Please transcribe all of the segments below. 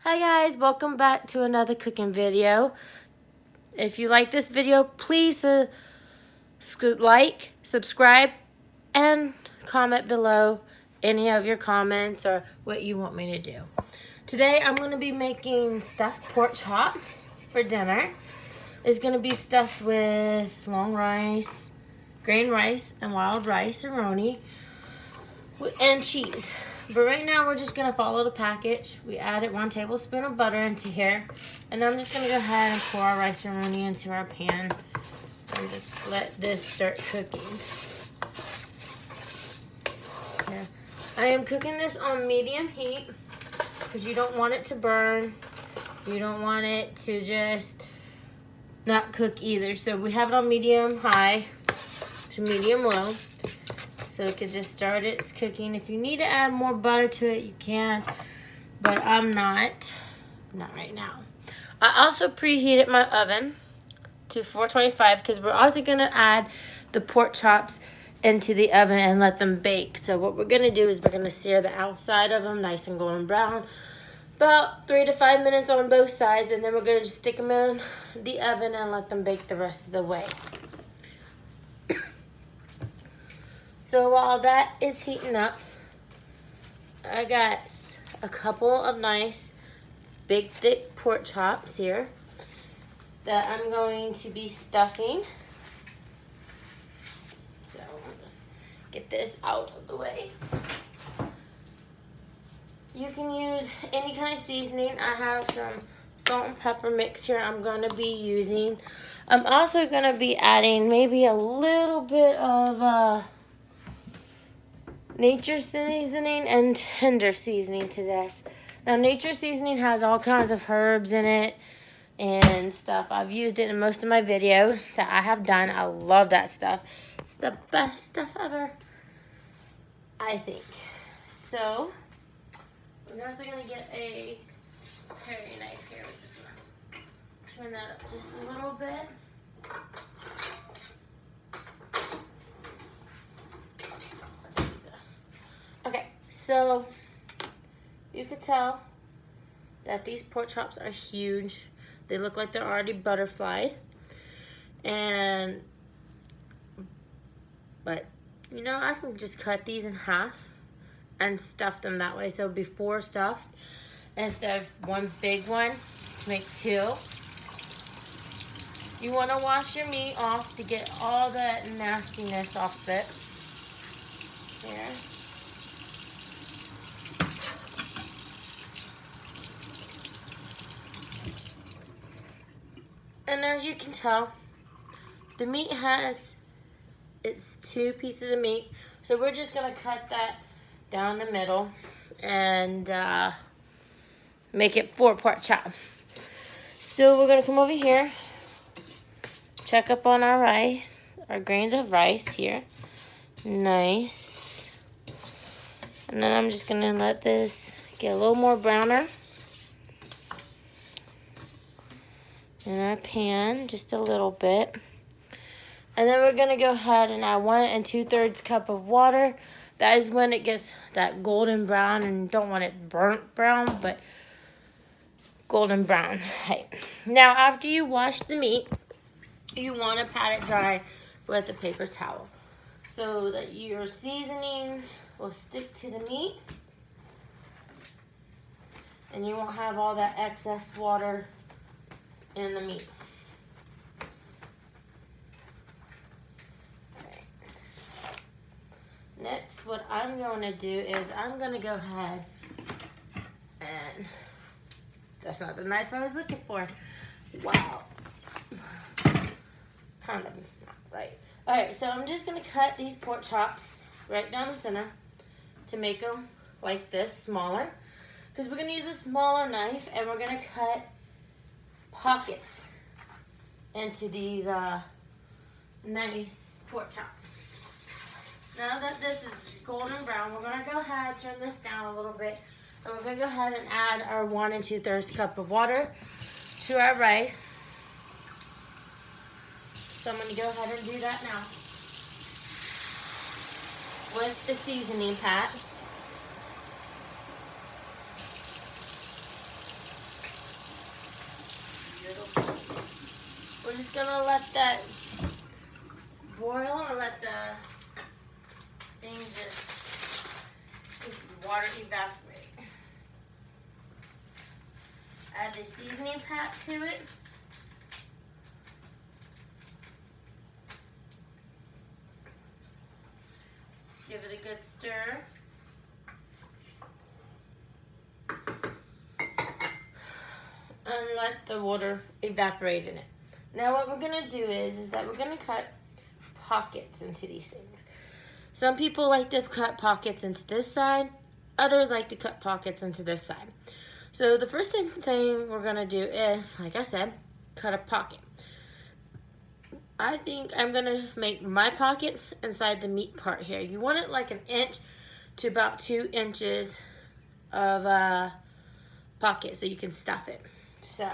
Hi guys, welcome back to another cooking video. If you like this video, please like, subscribe, and comment below any of your comments or what you want me to do. Today I'm going to be making stuffed pork chops for dinner. It's going to be stuffed with long rice, grain rice, and wild rice aroni, and cheese. But right now we're just going to follow the package. We added 1 tablespoon of butter into here. And I'm just going to go ahead and pour our rice aroni into our pan. And just let this start cooking. Yeah. I am cooking this on medium heat because you don't want it to burn. You don't want it to just not cook either. So we have it on medium high to medium low. So it can just start its cooking. If you need to add more butter to it, you can. But I'm not right now. I also preheated my oven to 425 because we're also going to add the pork chops into the oven and let them bake. So what we're going to do is we're going to sear the outside of them nice and golden brown. About 3 to 5 minutes on both sides. And then we're going to just stick them in the oven and let them bake the rest of the way. So while that is heating up, I got a couple of nice big thick pork chops here that I'm going to be stuffing. So I'll just get this out of the way. You can use any kind of seasoning. I have some salt and pepper mix here I'm going to be using. I'm also going to be adding maybe a little bit of nature seasoning and tender seasoning to this. Now, nature seasoning has all kinds of herbs in it and stuff. I've used it in most of my videos that I have done. I love that stuff. It's the best stuff ever, I think. So, we're also going to get a paring knife here. We're just going to turn that up just a little bit. Okay, so you could tell that these pork chops are huge. They look like they're already butterflied. But you know, I can just cut these in half and stuff them that way. So before stuffed, instead of one big one, make 2. You want to wash your meat off to get all that nastiness off of it. Here. And as you can tell, the meat has its 2 pieces of meat. So we're just going to cut that down the middle and make it 4 pork chops. So we're going to come over here, check up on our rice, our grains of rice here. Nice. And then I'm just going to let this get a little more browner in our pan, just a little bit. And then we're going to go ahead and add 1 2/3 cup of water. That is when it gets that golden brown, and you don't want it burnt brown, but golden brown. Hey. Now, after you wash the meat, you want to pat it dry with a paper towel so that your seasonings will stick to the meat and you won't have all that excess water in the meat. Alright. Next, what I'm going to do is I'm going to go ahead and that's not the knife I was looking for. Wow. Kind of not right. Alright, so I'm just going to cut these pork chops right down the center to make them like this, smaller. Because we're going to use a smaller knife and we're going to cut pockets into these nice pork chops. Now that this is golden brown, we're going to go ahead, turn this down a little bit, and we're going to go ahead and add our 1 2/3 cup of water to our rice. So I'm going to go ahead and do that now with the seasoning pack. just gonna let that boil and let the thing just water evaporate. Add the seasoning pack to it. Give it a good stir. And let the water evaporate in it. Now what we're gonna do is that we're gonna cut pockets into these things. Some people like to cut pockets into this side. Others like to cut pockets into this side. So the first thing we're gonna do is, like I said, cut a pocket. I think I'm gonna make my pockets inside the meat part here. You want it like 1 inch to about 2 inches of pocket so you can stuff it. So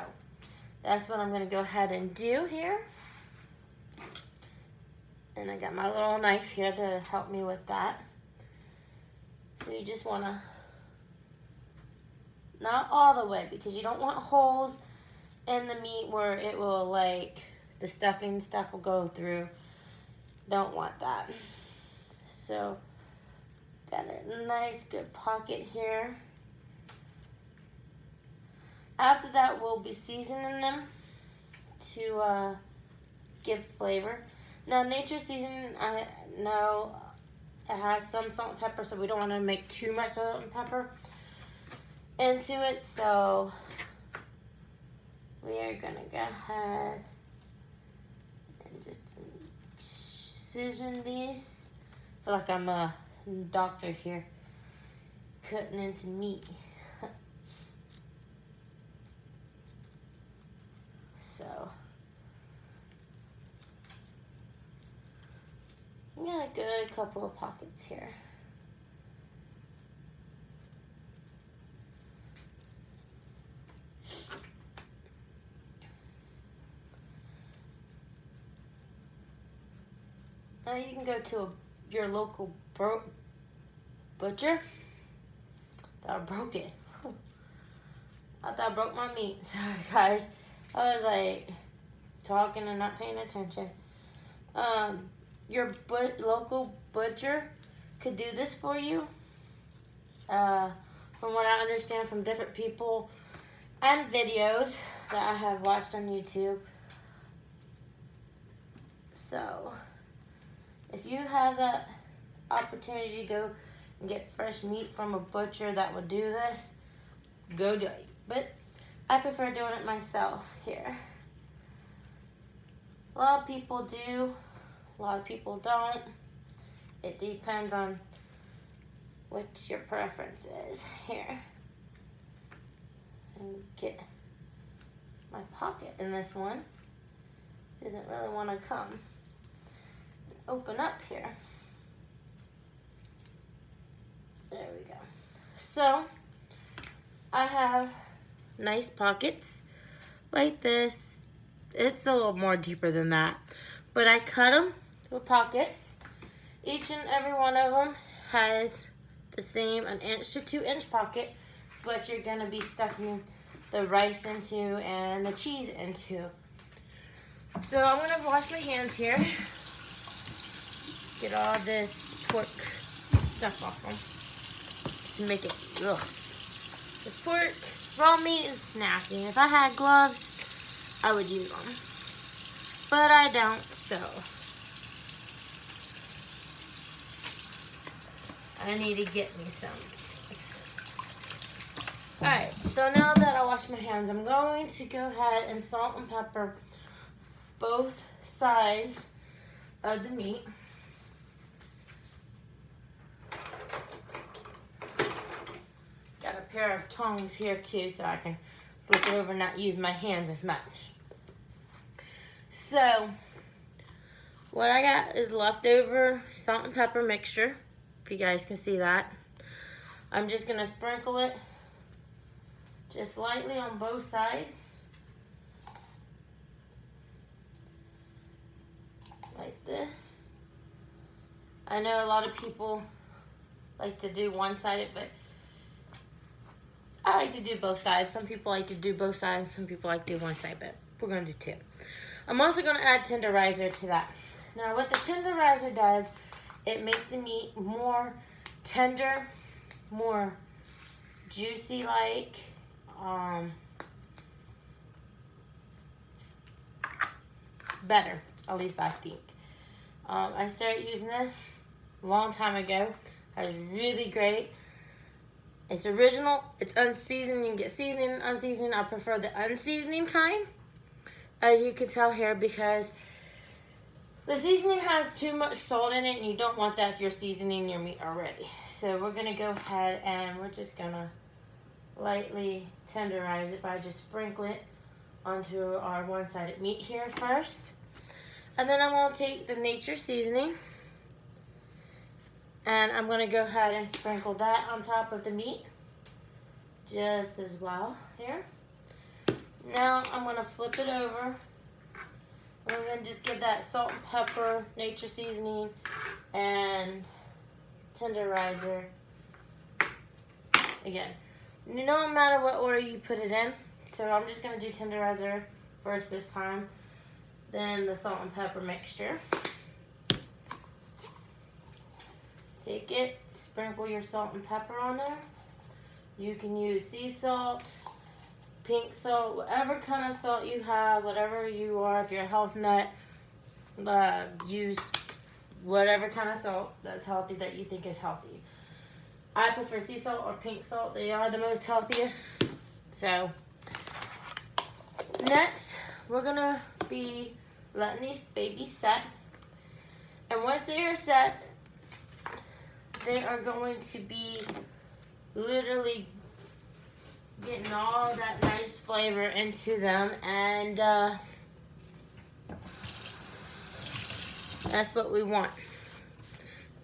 that's what I'm gonna go ahead and do here. And I got my little knife here to help me with that. So you just wanna, not all the way, because you don't want holes in the meat where it will, like, the stuffing stuff will go through. Don't want that. So got a nice good pocket here. After that, we'll be seasoning them to give flavor. Now, nature seasoning, I know it has some salt and pepper, so we don't want to make too much salt and pepper into it. So we are going to go ahead and just season these. I feel like I'm a doctor here, cutting into meat. So we got a good couple of pockets here. Now you can go to your local butcher. I broke it. I thought I broke my meat. Sorry, guys. I was like talking and not paying attention. Your local butcher could do this for you. From what I understand from different people and videos that I have watched on YouTube. So, if you have that opportunity to go and get fresh meat from a butcher that would do this, go do it. But I prefer doing it myself here. A lot of people do, a lot of people don't. It depends on what your preference is here. And get my pocket in this one. Doesn't really want to come. Open up here. There we go. So I have nice pockets like this. It's a little more deeper than that, but I cut them with pockets. Each and every one of them has the same 1 inch to 2 inch pocket. It's what you're gonna be stuffing the rice into and the cheese into. So I'm gonna wash my hands here. Get all this pork stuff off them to make it, ugh. The pork, raw meat is nasty. If I had gloves, I would use them. But I don't, so I need to get me some. Alright, so now that I washed my hands, I'm going to go ahead and salt and pepper both sides of the meat. Got a pair of tongs here too, so I can flip it over and not use my hands as much. So, what I got is leftover salt and pepper mixture, if you guys can see that. I'm just gonna sprinkle it just lightly on both sides. Like this. I know a lot of people like to do one-sided, but I like to do both sides. Some people like to do both sides, some people like to do one side, but we're gonna do two. I'm also going to add tenderizer to that. Now what the tenderizer does, it makes the meat more tender, more juicy like. Better, at least I think. I started using this a long time ago. It was really great. It's original. It's unseasoned. You can get seasoning and unseasoning. I prefer the unseasoning kind, as you can tell here, because the seasoning has too much salt in it, and you don't want that if you're seasoning your meat already. So we're going to go ahead and we're just going to lightly tenderize it by just sprinkling it onto our one-sided meat here first. And then I'm going to take the nature seasoning and I'm going to go ahead and sprinkle that on top of the meat just as well here. Now I'm going to flip it over. I'm going to just give that salt and pepper, nature seasoning, and tenderizer again. No matter what order you put it in. So I'm just going to do tenderizer first this time. Then the salt and pepper mixture. Take it, sprinkle your salt and pepper on there. You can use sea salt, pink salt, whatever kind of salt you have, whatever you are. If you're a health nut, use whatever kind of salt that's healthy that you think is healthy. I prefer sea salt or pink salt. They are the most healthiest. So next, we're going to be letting these babies set. And once they are set, they are going to be literally getting all that nice flavor into them. And that's what we want,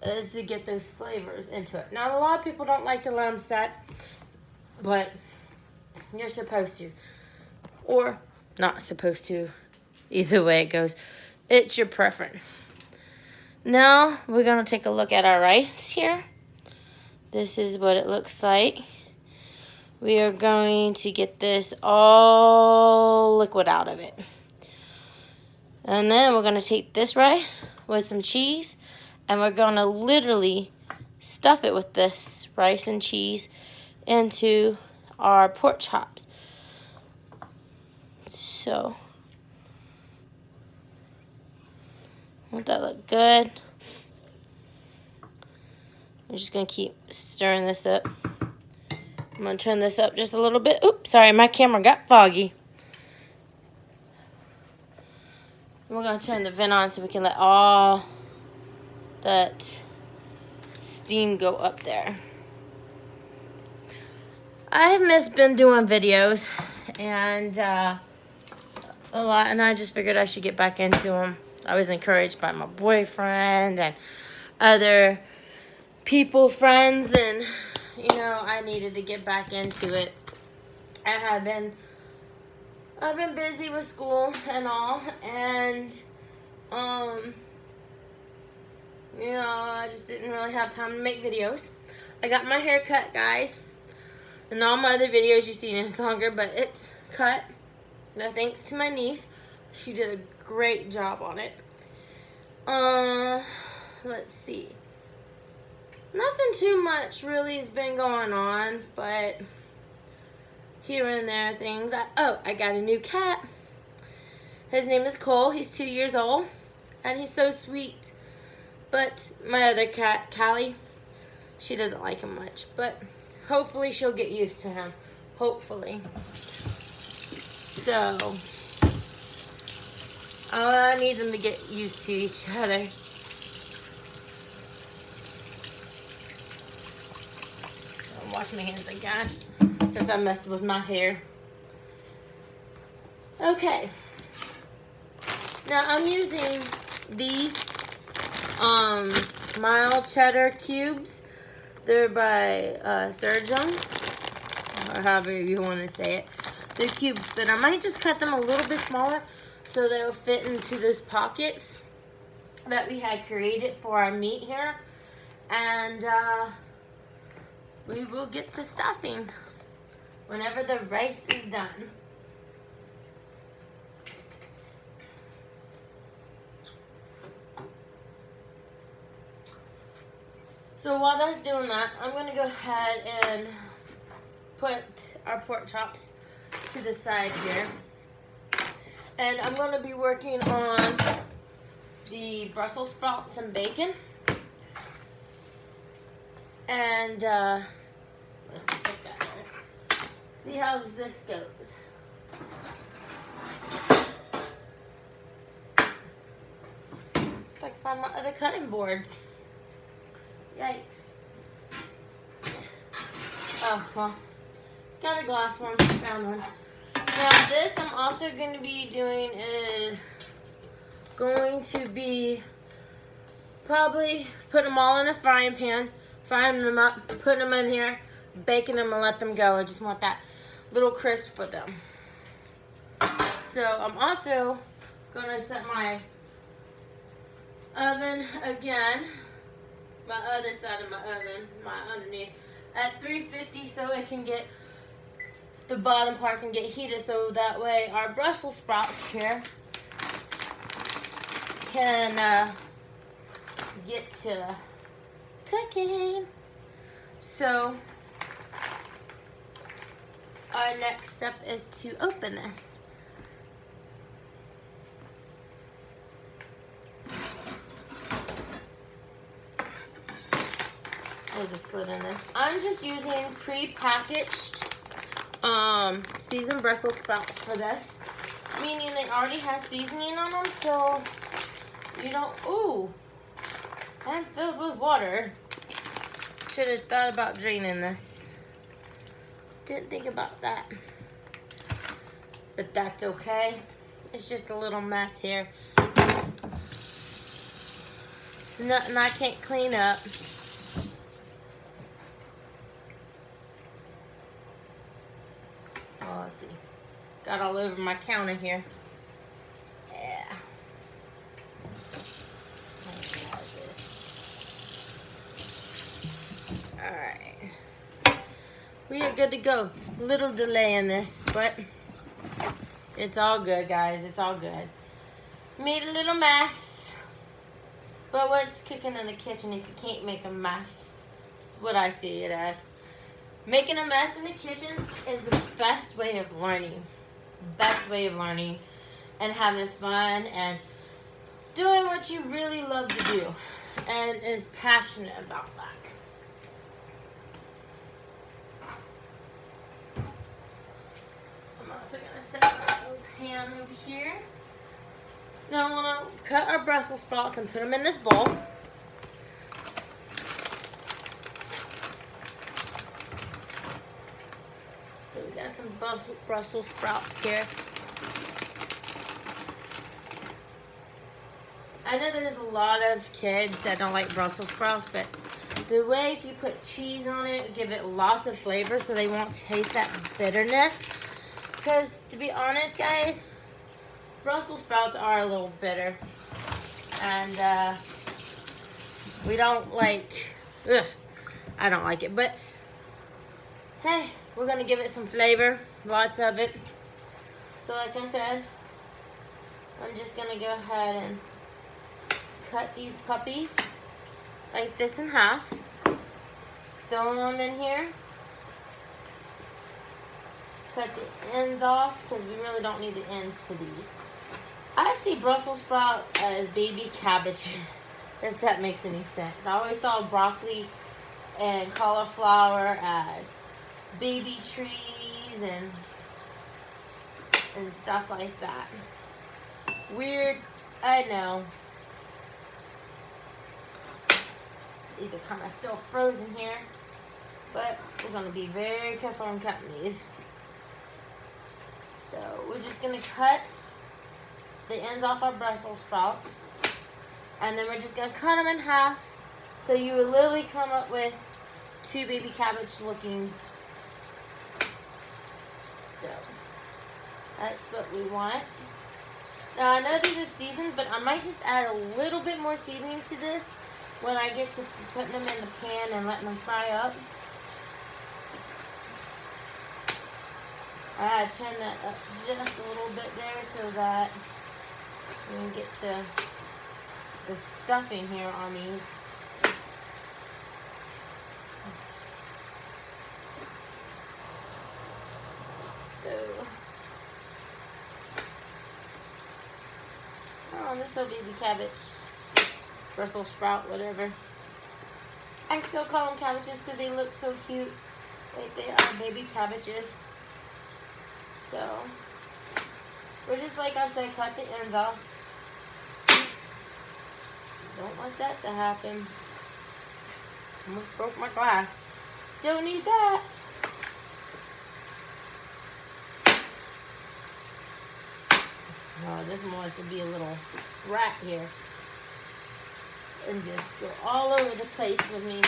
is to get those flavors into it. Now, a lot of people don't like to let them set, but you're supposed to. Or not supposed to. Either way it goes. It's your preference. Now, we're going to take a look at our rice here. This is what it looks like. We are going to get this all liquid out of it. And then we're going to take this rice with some cheese, and we're going to literally stuff it with this rice and cheese into our pork chops. So, won't that look good? I'm just going to keep stirring this up. I'm going to turn this up just a little bit. Oops, sorry, my camera got foggy. We're going to turn the vent on so we can let all that steam go up there. I have been doing videos and a lot, and I just figured I should get back into them. I was encouraged by my boyfriend and other people, friends, and you know, I needed to get back into it. I've been busy with school and all, and you know, I just didn't really have time to make videos. I got my hair cut, guys, and all my other videos you've seen is longer, but it's cut. No thanks to my niece. She did a great job on it. Let's see. Nothing too much really has been going on, but here and there things. I got a new cat. His name is Cole. He's 2 years old, and he's so sweet. But my other cat, Callie, she doesn't like him much, but hopefully she'll get used to him. Hopefully. So, I need them to get used to each other. So, I'll wash my hands again since I messed with my hair. Okay. Now, I'm using these mild cheddar cubes. They're by Surgeon, or however you want to say it. They're cubes, but I might just cut them a little bit smaller so they'll fit into those pockets that we had created for our meat here. And we will get to stuffing whenever the rice is done. So while that's doing that, I'm gonna go ahead and put our pork chops to the side here. And I'm gonna be working on the Brussels sprouts and bacon. And let's just stick that there. See how this goes. If I can find my other cutting boards. Yikes. Oh, well, got a glass one, found one. Now this I'm also going to be doing is going to be probably putting them all in a frying pan, frying them up, putting them in here, baking them and let them go. I just want that little crisp for them. So I'm also going to set my oven again, my other side of my oven, my underneath, at 350 so it can get, the bottom part can get heated, so that way our Brussels sprouts here can get to cooking. So our next step is to open this. There's a slit in this. I'm just using pre-packaged seasoned Brussels sprouts for this, meaning they already have seasoning on them, so you don't, ooh, I'm filled with water. Should have thought about draining this. Didn't think about that. But that's okay. It's just a little mess here. It's nothing I can't clean up. Oh, let's see. Got all over my counter here. Yeah. Alright. We are good to go. Little delay in this, but it's all good, guys. It's all good. Made a little mess. But what's cooking in the kitchen if you can't make a mess? That's what I see it as. Making a mess in the kitchen is the best way of learning. Best way of learning and having fun and doing what you really love to do and is passionate about that. I'm also going to set my little pan over here. Now I want to cut our Brussels sprouts and put them in this bowl. So we got some Brussels sprouts here. I know there's a lot of kids that don't like Brussels sprouts, but the way if you put cheese on it, give it lots of flavor so they won't taste that bitterness. Because to be honest, guys, Brussels sprouts are a little bitter. And we don't like, I don't like it. But hey, we're going to give it some flavor, lots of it. So like I said, I'm just going to go ahead and cut these puppies like this in half. Throw them in here. Cut the ends off because we really don't need the ends to these. I see Brussels sprouts as baby cabbages, if that makes any sense. I always saw broccoli and cauliflower as baby trees and stuff like that. Weird, I know. These are kind of still frozen here, but we're going to be very careful on cutting these. So we're just going to cut the ends off our Brussels sprouts, and then we're just going to cut them in half, so you would literally come up with two baby cabbage looking. So that's what we want. Now I know these are seasoned, but I might just add a little bit more seasoning to this when I get to putting them in the pan and letting them fry up. I had to turn that up just a little bit there so that we can get the stuffing here on these. Oh, this little baby cabbage. Brussels sprout, whatever. I still call them cabbages because they look so cute. Like they are baby cabbages. So, we're just, like I said, cut the ends off. Don't want that to happen. Almost broke my glass. Don't need that. Oh, this one wants to be a little rat here. And just go all over the place with me.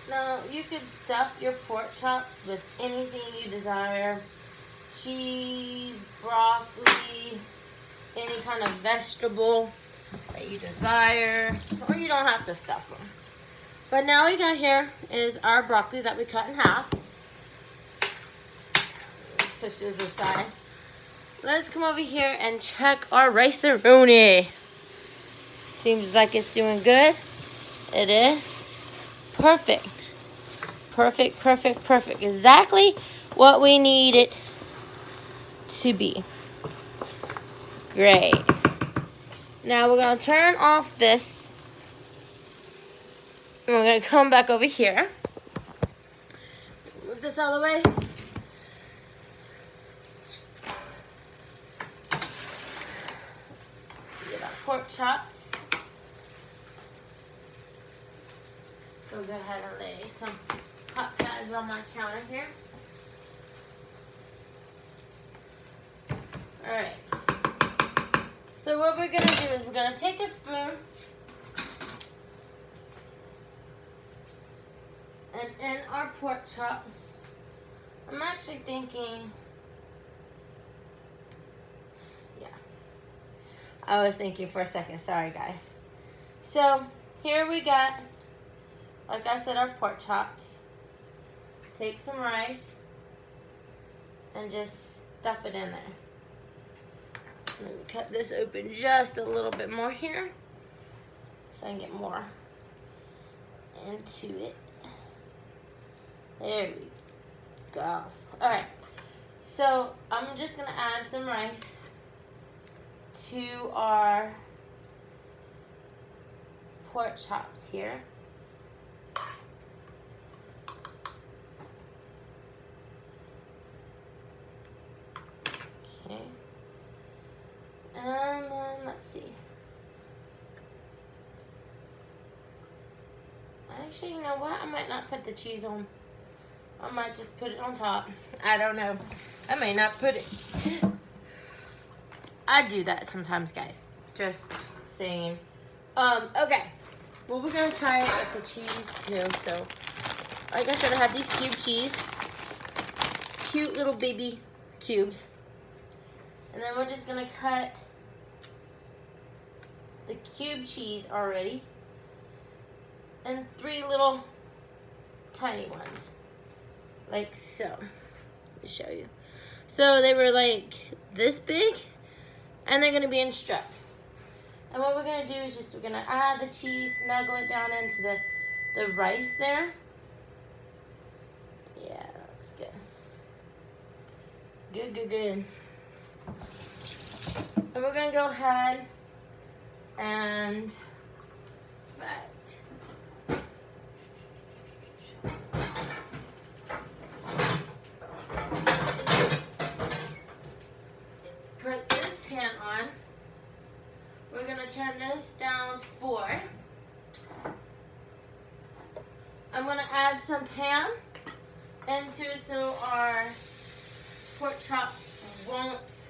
Now, you could stuff your pork chops with anything you desire. Cheese, broccoli, any kind of vegetable that you desire. Or you don't have to stuff them. But now we got here is our broccoli that we cut in half. Let's push those aside. Let's come over here and check our rice-a-roni. Seems like it's doing good. It is. Perfect. Perfect, perfect, perfect. Exactly what we need it to be. Great. Now we're going to turn off this. And we're going to come back over here. Move this out of the way. Get our pork chops. Go ahead and lay some hot pads on my counter here. Alright. So what we're going to do is we're going to take a spoon and in our pork chops, I'm actually thinking, yeah. I was thinking for a second. Sorry, guys. So here we got, like I said, our pork chops. Take some rice and just stuff it in there. Let me cut this open just a little bit more here so I can get more into it. There we go. Alright, so I'm just going to add some rice to our pork chops here. Okay. And then, let's see. Actually, you know what? I might not put the cheese on. I might just put it on top. I don't know. I may not put it. I do that sometimes, guys. Just saying. Okay. Well, we're going to try it with the cheese, too. So, like I said, I have these cube cheese. Cute little baby cubes. And then we're just going to cut the cube cheese already. And 3 little tiny ones. Like so. Let me show you. So they were like this big. And they're going to be in strips. And what we're going to do is just we're going to add the cheese, snuggle it down into the rice there. Yeah, that looks good. Good, good, good. And we're going to go ahead and put this pan on. We're going to turn this down to 4. I'm going to add some pan into it so our pork chops won't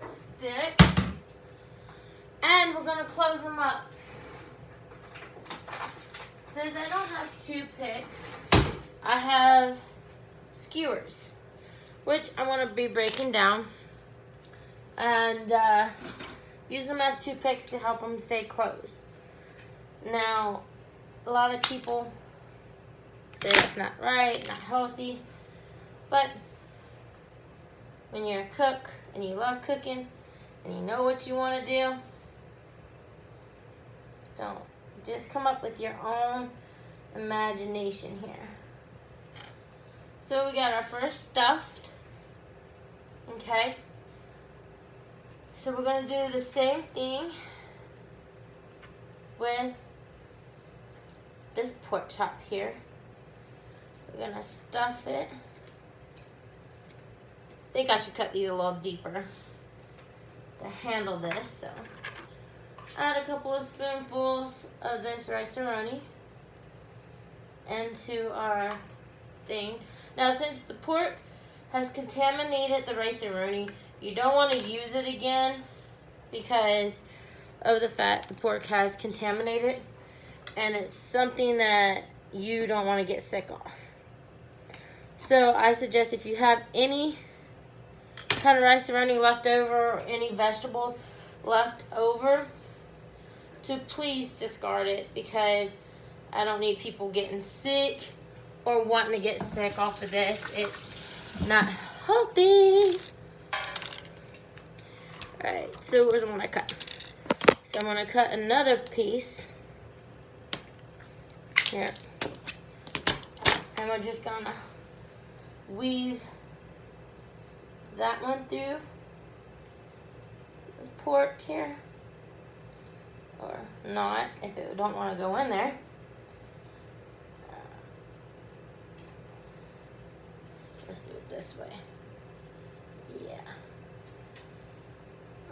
stick. And we're going to close them up. Since I don't have toothpicks, I have skewers, which I want to be breaking down and use them as toothpicks to help them stay closed. Now, a lot of people say that's not right, not healthy, but when you're a cook and you love cooking and you know what you want to do, don't. Just come up with your own imagination here. So we got our first stuffed. Okay. So we're going to do the same thing with this pork chop here. We're going to stuff it. I think I should cut these a little deeper to handle this. So add a couple of spoonfuls of this rice-a-roni into our thing. Now, since the pork has contaminated the rice-a-roni, you don't want to use it again because of the fact the pork has contaminated, and it's something that you don't want to get sick of. So I suggest if you have any kind of rice-a-roni left over or any vegetables left over, to please discard it, because I don't need people getting sick or wanting to get sick off of this. It's not healthy. Alright, so where's the one I cut? So I'm going to cut another piece here. And we're just going to weave that one through the pork here. Or not, if it don't want to go in there. Let's do it this way. Yeah.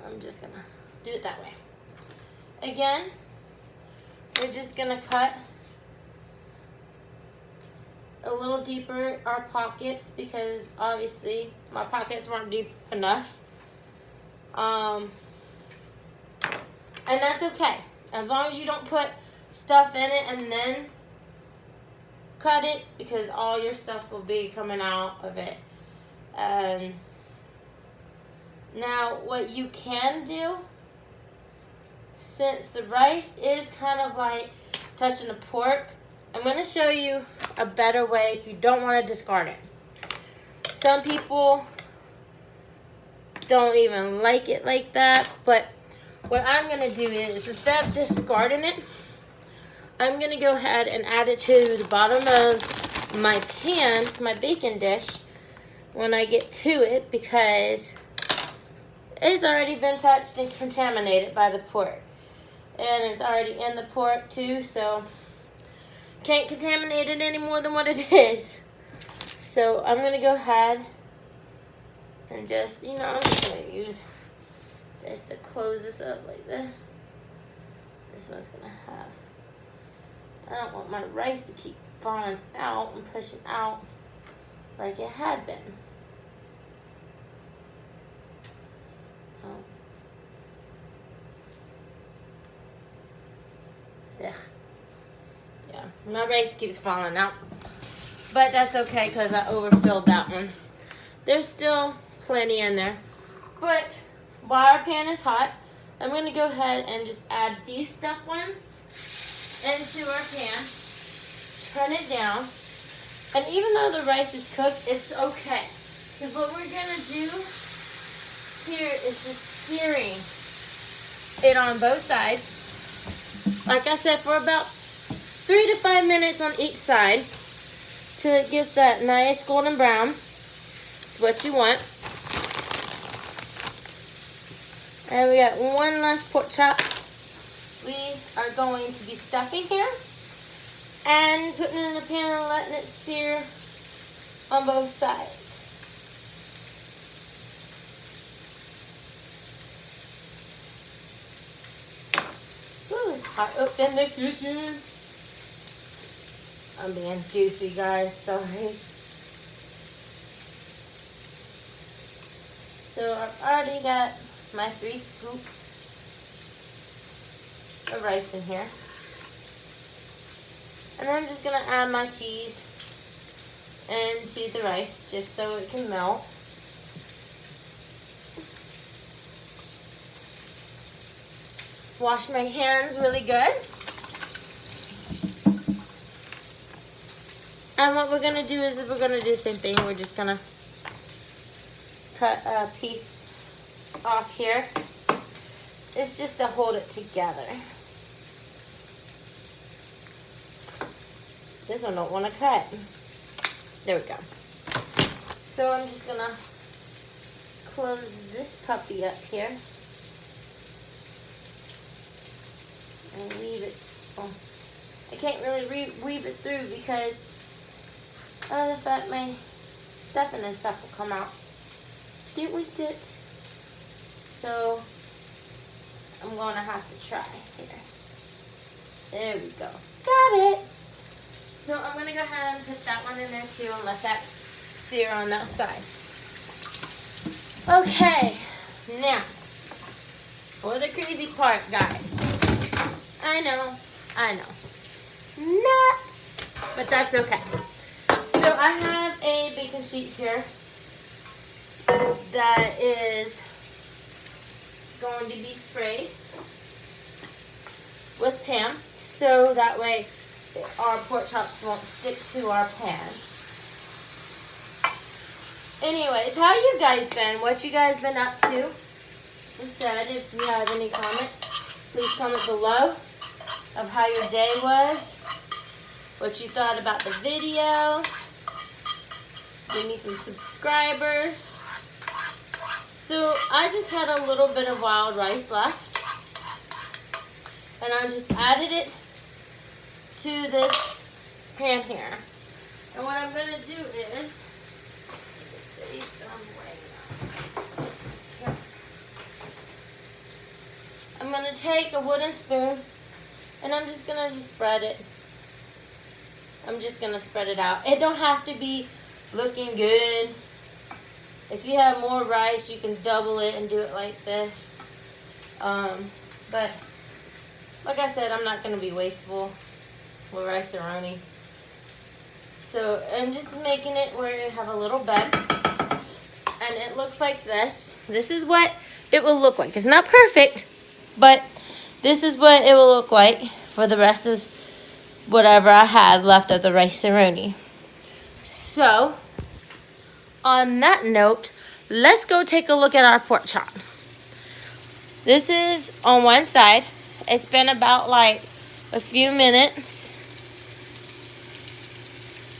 I'm just going to do it that way. Again, we're just going to cut a little deeper our pockets, because obviously my pockets weren't deep enough. And that's okay, as long as you don't put stuff in it and then cut it, because all your stuff will be coming out of it. And now what you can do, since the rice is kind of like touching the pork, I'm going to show you a better way if you don't want to discard it. Some people don't even like it like that, but what I'm going to do is, instead of discarding it, I'm going to go ahead and add it to the bottom of my pan, my baking dish, when I get to it, because it's already been touched and contaminated by the pork. And it's already in the pork too, so can't contaminate it any more than what it is. So I'm going to go ahead and just, I'm just going to use this to close this up like this. This one's going to have, I don't want my rice to keep falling out and pushing out like it had been. Yeah, my rice keeps falling out, but that's okay because I overfilled that one. There's still plenty in there, but while our pan is hot, I'm going to go ahead and just add these stuffed ones into our pan, turn it down, and even though the rice is cooked, it's okay, because what we're going to do here is just searing it on both sides. Like I said, for about 3 to 5 minutes on each side, till it gets that nice golden brown. It's what you want. And we got one last pork chop. We are going to be stuffing here and putting it in the pan and letting it sear on both sides. It's hot up in the kitchen. I'm being goofy, guys. Sorry. So I've already got my 3 scoops of rice in here. And I'm just going to add my cheese into the rice just so it can melt. Wash my hands really good. And what we're going to do is we're going to do the same thing. We're just going to cut a piece off here. It's just to hold it together. This one don't want to cut. There we go. So I'm just gonna close this puppy up here and weave it. Oh, I can't really weave it through because of the fact my stuffing and stuff will come out. Didn't we do it? So I'm gonna have to try here. There we go. Got it. So I'm gonna go ahead and put that one in there too and let that sear on that side. Okay, now for the crazy part, guys. I know. Nuts! But that's okay. So I have a baking sheet here that is going to be sprayed with Pam, so that way our pork chops won't stick to our pan. Anyways, how you guys been? What you guys been up to? Like I said, if you have any comments, please comment below of how your day was, what you thought about the video. Give me some subscribers. So I just had a little bit of wild rice left, and I just added it to this pan here. And what I'm gonna do is, I'm gonna take a wooden spoon and I'm just gonna spread it. I'm just gonna spread it out. It don't have to be looking good. If you have more rice, you can double it and do it like this. But like I said, I'm not gonna be wasteful with rice-a-roni. So I'm just making it where you have a little bed. And it looks like this. This is what it will look like. It's not perfect, but this is what it will look like for the rest of whatever I had left of the rice-a-roni. So, on that note, let's go take a look at our pork chops. This is on one side. It's been about like a few minutes.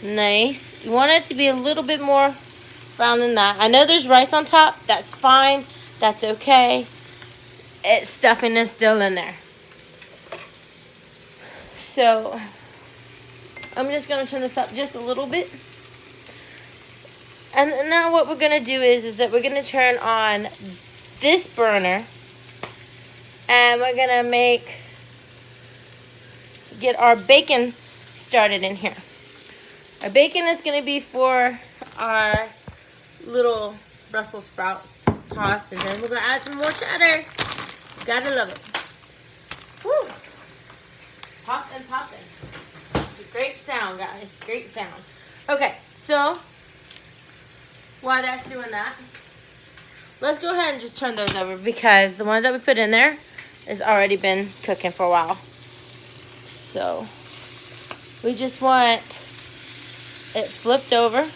Nice. You want it to be a little bit more brown than that. I know there's rice on top. That's fine. That's okay. It's stuffing is still in there. So I'm just going to turn this up just a little bit. And now what we're going to do is that we're going to turn on this burner. And we're going to get our bacon started in here. Our bacon is going to be for our little Brussels sprouts tossed, and then we're going to add some more cheddar. Gotta love it. Woo! Poppin', poppin'. It's a great sound, guys. Great sound. Okay, so while that's doing that, let's go ahead and just turn those over because the ones that we put in there has already been cooking for a while. So we just want it flipped over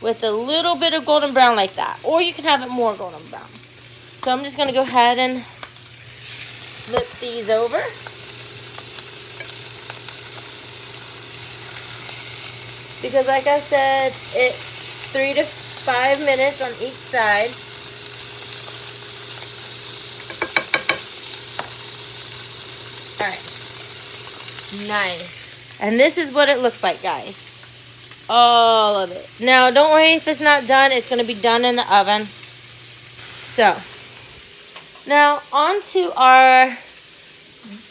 with a little bit of golden brown like that. Or you can have it more golden brown. So I'm just going to go ahead and flip these over. Because like I said, it's 3 to 5 minutes on each side. Alright. Nice. And this is what it looks like, guys. All of it. Now, don't worry if it's not done. It's going to be done in the oven. So, now on to our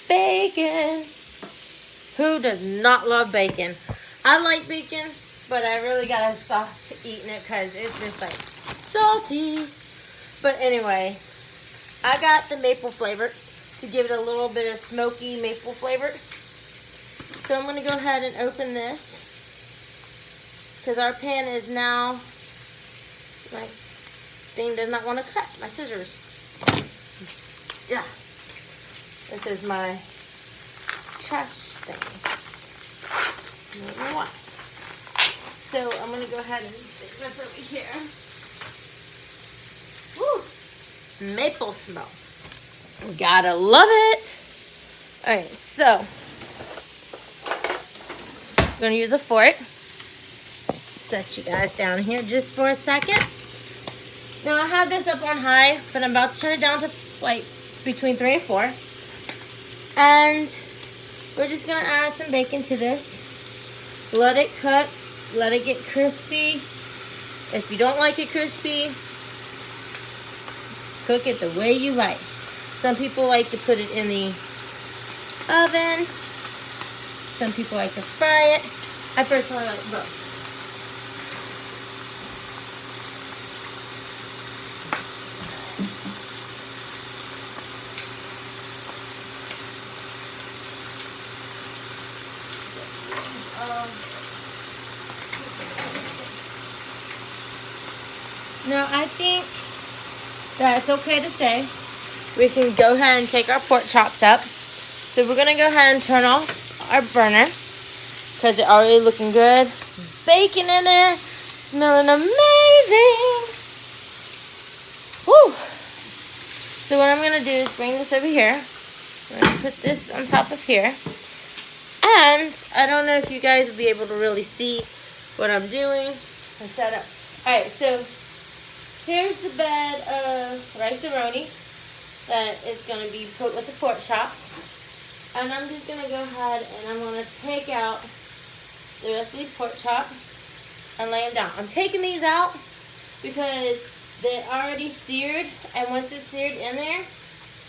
bacon. Who does not love bacon? I like bacon, but I really got to stop eating it because it's just like salty. But anyways, I got the maple flavor to give it a little bit of smoky maple flavor. So I'm going to go ahead and open this. Because our pan is now, my thing does not want to cut, my scissors. Yeah. This is my trash thing. So I'm going to go ahead and stick this over here. maple smell. Gotta love it. All right, so I'm gonna use a fork. Set you guys down here just for a second. Now I have this up on high, but I'm about to turn it down to like between 3 and 4. And we're just gonna add some bacon to this. Let it cook, let it get crispy. If you don't like it crispy, cook it the way you like. Some people like to put it in the oven. Some people like to fry it. I personally like both. Now I think that it's okay to say we can go ahead and take our pork chops up. So we're gonna go ahead and turn off our burner because it's already looking good. Bacon in there, smelling amazing. Woo! So what I'm gonna do is bring this over here. I'm gonna put this on top of here. And I don't know if you guys will be able to really see what I'm doing. I set up. Alright, so here's the bed of rice-a-roni that is going to be put with the pork chops. And I'm just going to go ahead and I'm going to take out the rest of these pork chops and lay them down. I'm taking these out because they're already seared, and once it's seared in there,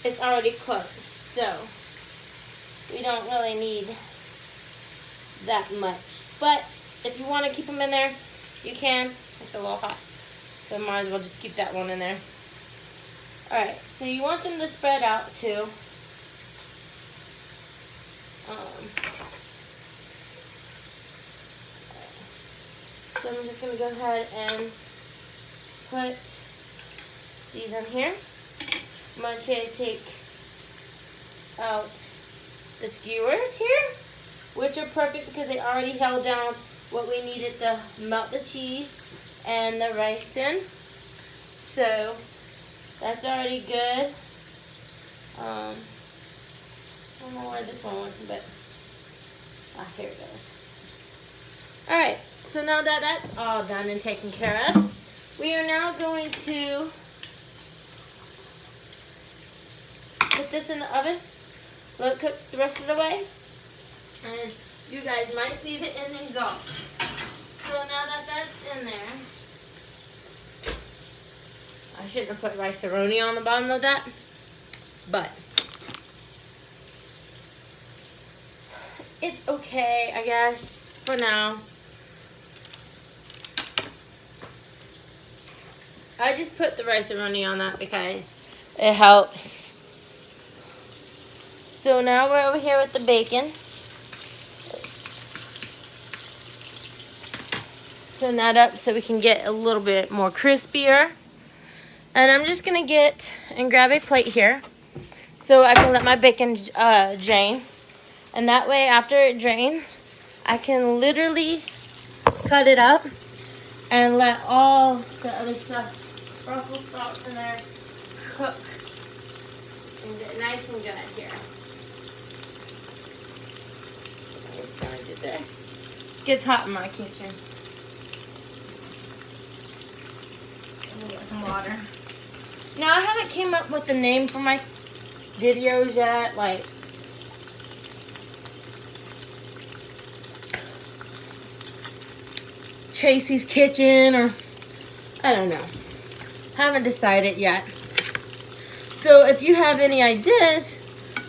it's already cooked. So we don't really need that much. But if you want to keep them in there, you can. It's a little hot, so might as well just keep that one in there. Alright, so you want them to spread out too. So I'm just going to go ahead and put these in here. I'm going to take out the skewers here, which are perfect because they already held down what we needed to melt the cheese and the rice in. So that's already good. I don't know where this one went, but here it goes. Alright, so now that that's all done and taken care of, we are now going to put this in the oven, let it cook the rest of the way, and you guys might see the end result. So now that that's in there, I shouldn't have put rice-a-roni on the bottom of that, but it's okay, I guess, for now. I just put the rice-a-roni on that because it helps. So now we're over here with the bacon. Turn that up so we can get a little bit more crispier. And I'm just going to get and grab a plate here so I can let my bacon drain. And that way, after it drains, I can literally cut it up and let all the other stuff, Brussels sprouts in there, cook and get nice and good here. So I'm just going to do this. It gets hot in my kitchen. Let me get some water. Now, I haven't came up with a name for my videos yet, like Tracy's Kitchen, or I don't know. Haven't decided yet. So if you have any ideas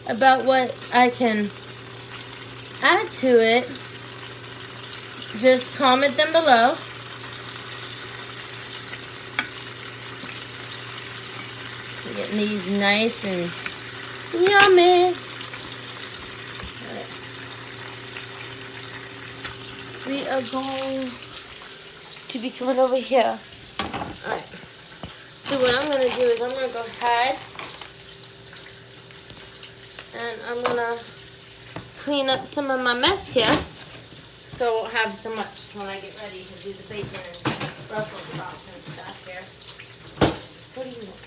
about what I can add to it, just comment them below. Getting these nice and yummy. Right. We are going to be coming over here. Alright. So what I'm going to do is I'm going to go ahead and I'm going to clean up some of my mess here so I won't have so much when I get ready to do the bacon and Brussels sprouts and stuff here. What do you want?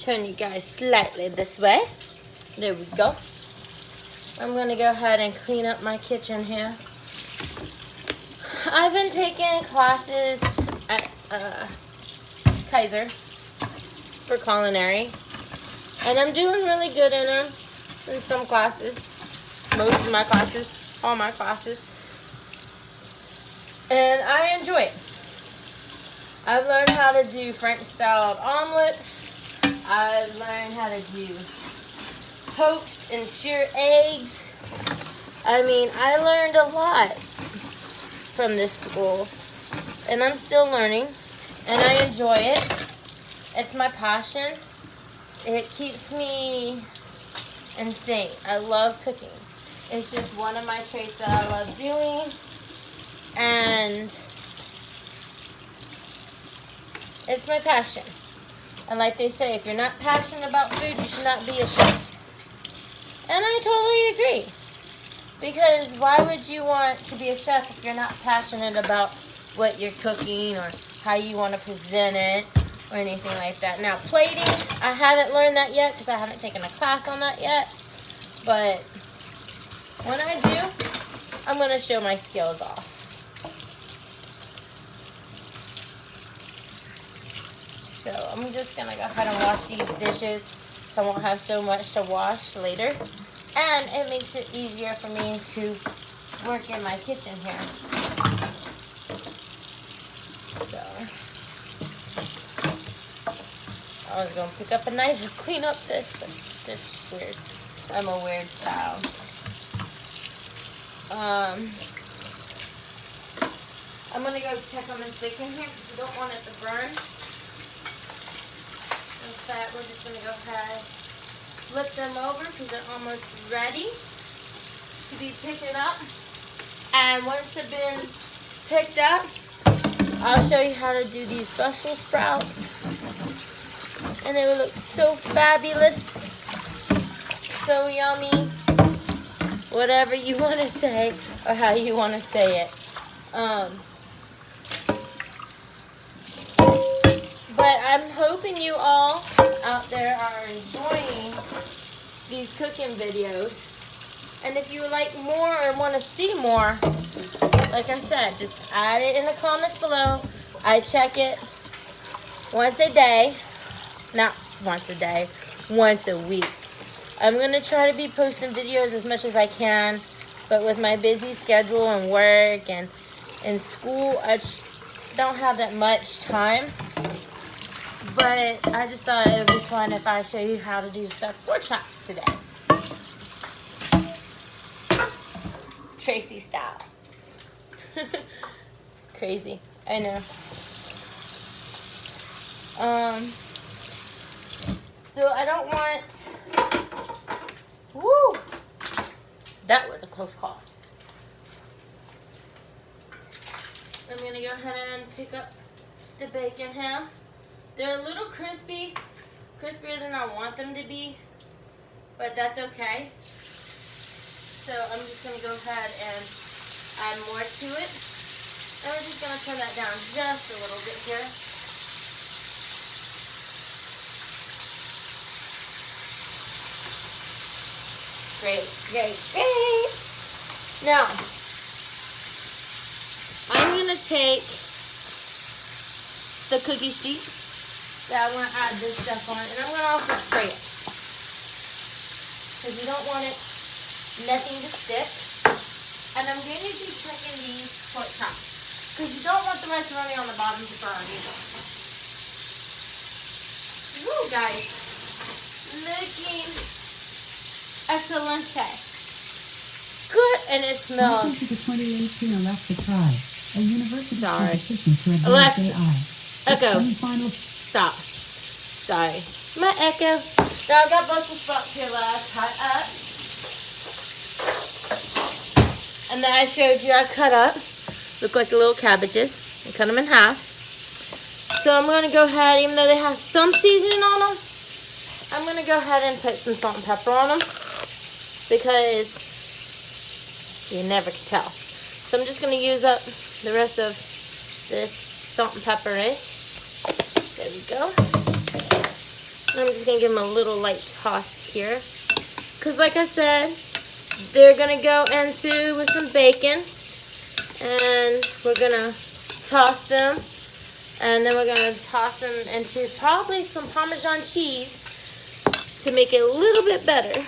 turn you guys slightly this way. There we go. I'm gonna go ahead and clean up my kitchen here. I've been taking classes at Kaiser for culinary, and I'm doing really good in them. In some classes, most of my classes, all my classes, and I enjoy it. I've learned how to do French-styled omelets. I've learned how to do poached and seared eggs. I mean, I learned a lot from this school, and I'm still learning, and I enjoy it. It's my passion. It keeps me insane. I love cooking. It's just one of my traits that I love doing, and it's my passion. And like they say, if you're not passionate about food, you should not be a chef. And I totally agree. Because why would you want to be a chef if you're not passionate about what you're cooking or how you want to present it or anything like that? Now, plating, I haven't learned that yet because I haven't taken a class on that yet. But when I do, I'm going to show my skills off. So I'm just going to go ahead and wash these dishes so I won't have so much to wash later. And it makes it easier for me to work in my kitchen here. So I was going to pick up a knife and clean up this, but this is weird. I'm a weird child. I'm going to go check on this bacon here because you don't want it to burn. In fact, we're just going to go ahead, flip them over because they're almost ready to be picked up. And once they've been picked up, I'll show you how to do these Brussels sprouts. And they will look so fabulous, so yummy, whatever you want to say or how you want to say it. But I'm hoping you all out there are enjoying these cooking videos. And if you would like more or want to see more, like I said, just add it in the comments below. I check it once a day. Not once a day, once a week. I'm going to try to be posting videos as much as I can. But with my busy schedule and work and in school, I don't have that much time. But I just thought it would be fun if I show you how to do stuffed pork chops today. Tracy style. Crazy, I know. So I don't want, woo, that was a close call. I'm going to go ahead and pick up the bacon here. They're a little crispy, crispier than I want them to be, but that's okay. So I'm just going to go ahead and add more to it. And we're just going to turn that down just a little bit here. Great, great, great. Now, I'm going to take the cookie sheet that I'm going to add this stuff on, and I'm going to also spray it. Because you don't want it, nothing to stick. And I'm going to be checking these pork chops. Because you don't want the macaroni on the bottom to burn either. Woo, guys. Looking excellente. Good, and it smells. Welcome to the 2018 Alexa Prize, a university competition to advance Alexa, AI. Echo. Final... Stop. Sorry. My Echo. Now I've got Brussels sprouts here that I cut up. And that I showed you I cut up. Look like little cabbages. I cut them in half. So I'm going to go ahead, even though they have some seasoning on them, I'm going to go ahead and put some salt and pepper on them. Because you never can tell. So I'm just going to use up the rest of this salt and pepper mix. There we go. I'm just gonna give them a little light toss here. Cause like I said, they're gonna go into with some bacon, and we're gonna toss them, and then we're gonna toss them into probably some Parmesan cheese to make it a little bit better.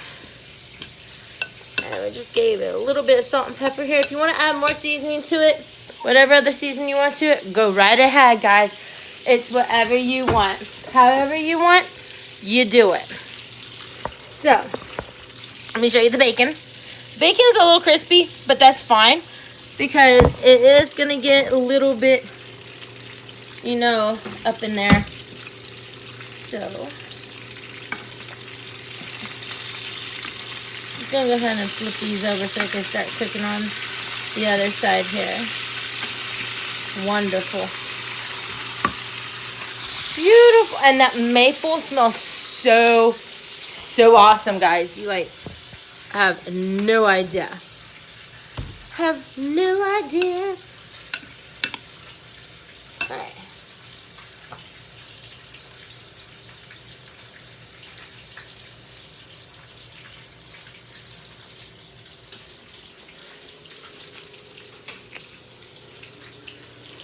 And we just gave it a little bit of salt and pepper here. If you want to add more seasoning to it, whatever other seasoning you want to it, go right ahead, guys. It's whatever you want. However you want, you do it. So, let me show you the bacon. Bacon is a little crispy, but that's fine because it is going to get a little bit, you know, up in there. So, gonna go ahead and flip these over so I can start cooking on the other side here. Wonderful. Beautiful. And that maple smells so awesome, guys. You like have no idea. Have no idea. All right.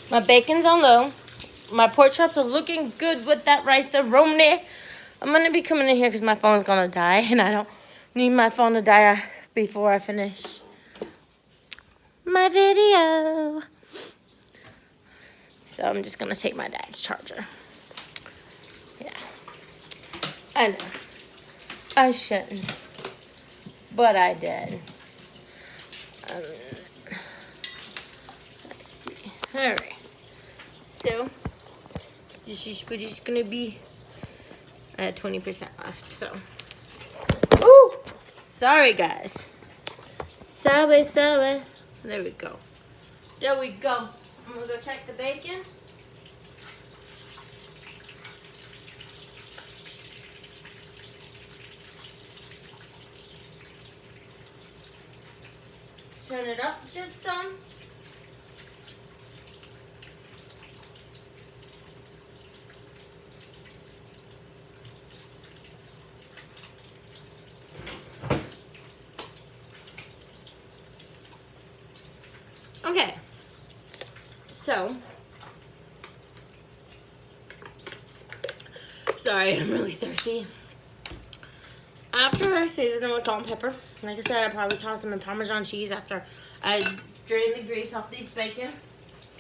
My bacon's on low. My pork chops are looking good with that rice-a-roni. I'm going to be coming in here because my phone's going to die. And I don't need my phone to die before I finish my video. So I'm just going to take my dad's charger. Yeah. I know. I shouldn't. But I did. Let's see. All right. So, we're just gonna be at 20% left, so. Ooh! Sorry, guys. Sorry. There we go. There we go. I'm gonna go check the bacon. Turn it up just some. Okay, so, sorry, I'm really thirsty. After I season them with salt and pepper, like I said, I'd probably toss them in Parmesan cheese after I drain the grease off these bacon.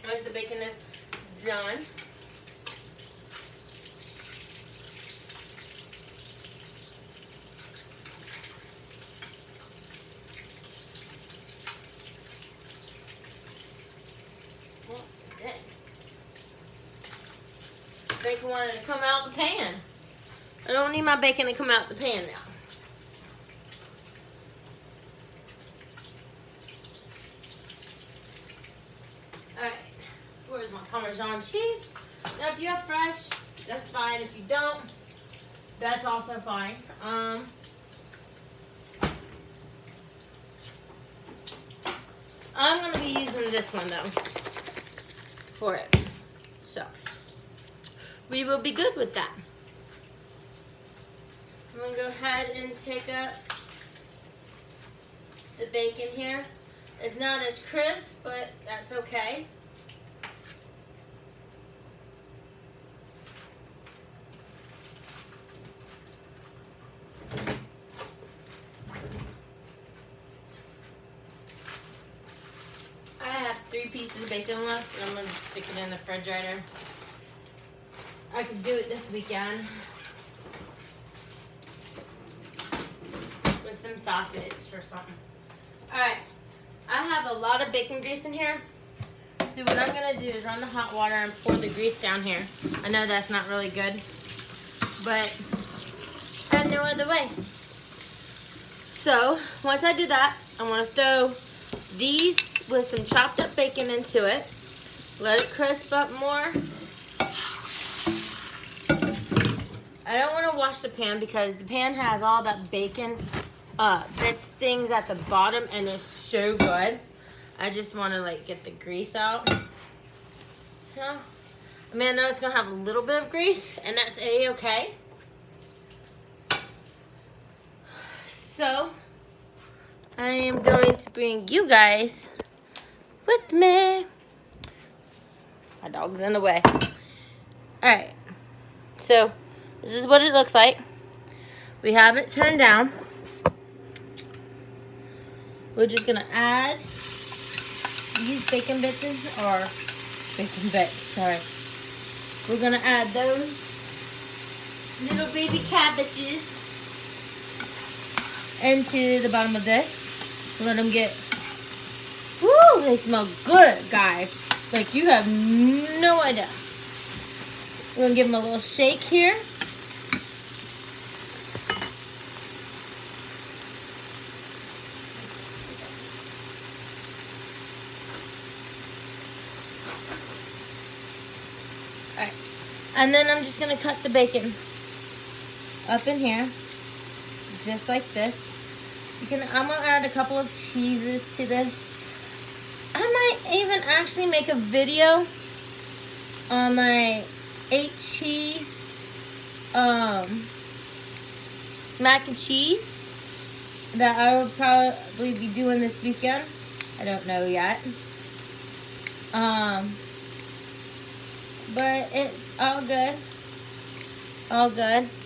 Once the bacon is done. Bacon wanted to come out the pan. I don't need my bacon to come out the pan now. Alright, where's my Parmesan cheese? Now if you have fresh, that's fine. If you don't, that's also fine. I'm going to be using this one though for it. So, we will be good with that. I'm going to go ahead and take up the bacon here. It's not as crisp, but that's okay. I have 3 pieces of bacon left, and I'm going to stick it in the refrigerator. I could do it this weekend with some sausage or something. Alright, I have a lot of bacon grease in here. So what I'm going to do is run the hot water and pour the grease down here. I know that's not really good, but I have no other way. So once I do that, I want to throw these with some chopped up bacon into it. Let it crisp up more. I don't want to wash the pan because the pan has all that bacon that stings at the bottom and it's so good. I just want to like get the grease out. Yeah. I mean, I know it's going to have a little bit of grease and that's A-okay. So, I am going to bring you guys with me. My dog's in the way. Alright. So, this is what it looks like. We have it turned down. We're just going to add these bacon bits, sorry. We're going to add those little baby cabbages into the bottom of this. Let them get, woo, they smell good, guys. Like, you have no idea. We're going to give them a little shake here. Alright, and then I'm just going to cut the bacon up in here, just like this. I'm going to add a couple of cheeses to this. I might even actually make a video on my 8 cheese mac and cheese that I will probably be doing this weekend. I don't know yet. But it's all good. All good.